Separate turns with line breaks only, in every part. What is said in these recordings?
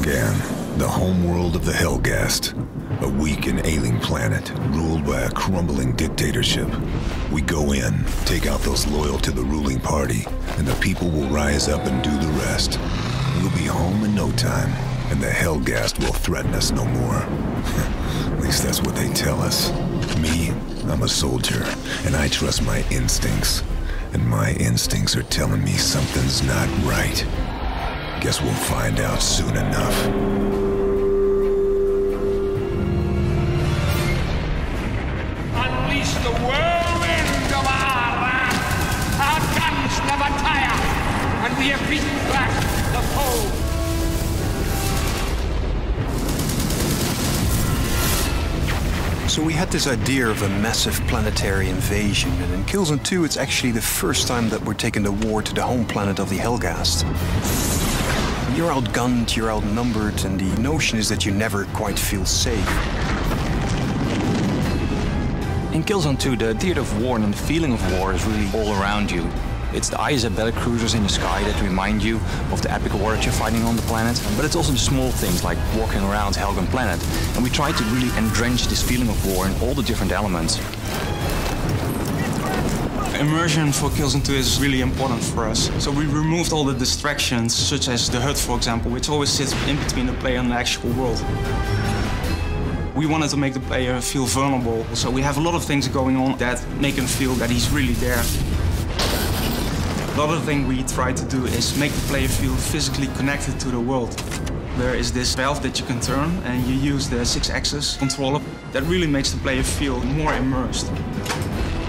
Organ, the homeworld of the Helghast. A weak and ailing planet, ruled by a crumbling dictatorship. We go in, take out those loyal to the ruling party, and the people will rise up and do the rest. We'll be home in no time, and the Helghast will threaten us no more. At least that's what they tell us. Me, I'm a soldier, and I trust my instincts. And my instincts are telling me something's not right. Guess we'll find out soon enough.
The whirlwind of our wrath. Our guns never tire, and we have beaten back the foe.
So we had this idea of a massive planetary invasion, and in Killzone 2 it's actually the first time that we're taking the war to the home planet of the Helghast. You're outgunned, you're outnumbered, and the notion is that you never quite feel safe.
In Killzone 2, the theater of war and the feeling of war is really all around you. It's the eyes of battlecruisers in the sky that remind you of the epic war that you're fighting on the planet. But it's also the small things like walking around Helghan planet. And we try to really entrench this feeling of war in all the different elements.
Immersion for Killzone 2 is really important for us. So we removed all the distractions, such as the HUD, for example, which always sits in between the player and the actual world. We wanted to make the player feel vulnerable, so we have a lot of things going on that make him feel that he's really there. Another thing we try to do is make the player feel physically connected to the world. There is this valve that you can turn, and you use the 6-axis controller. That really makes the player feel more immersed.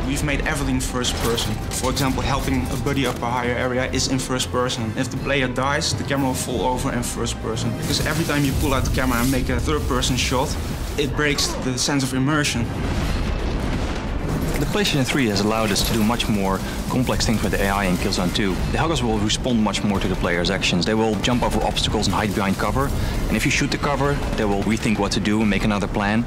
We've made everything first person. For example, helping a buddy up a higher area is in first person. If the player dies, the camera will fall over in first person. Because every time you pull out the camera and make a third person shot, it breaks the sense of immersion.
The PlayStation 3 has allowed us to do much more complex things with the AI in Killzone 2. The Helghast will respond much more to the player's actions. They will jump over obstacles and hide behind cover. And if you shoot the cover, they will rethink what to do and make another plan.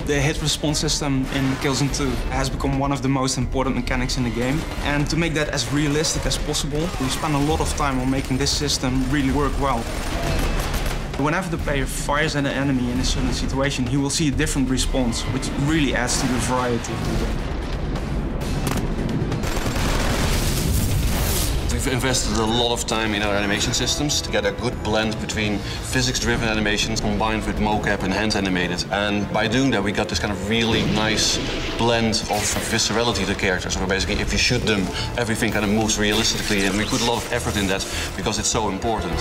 The hit response system in Killzone 2 has become one of the most important mechanics in the game. And to make that as realistic as possible, we spent a lot of time on making this system really work well. Whenever the player fires at an enemy in a certain situation, he will see a different response, which really adds to the variety of the game.
We've invested a lot of time in our animation systems to get a good blend between physics-driven animations combined with mocap and hand-animated. And by doing that, we got this kind of really nice blend of viscerality to the characters. So basically, if you shoot them, everything kind of moves realistically, and we put a lot of effort in that because it's so important.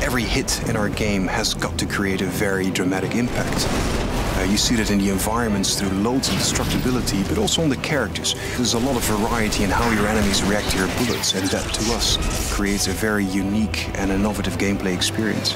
Every hit in our game has got to create a very dramatic impact. You see that in the environments through loads of destructibility, but also on the characters. There's a lot of variety in how your enemies react to your bullets, and that, to us, creates a very unique and innovative gameplay experience.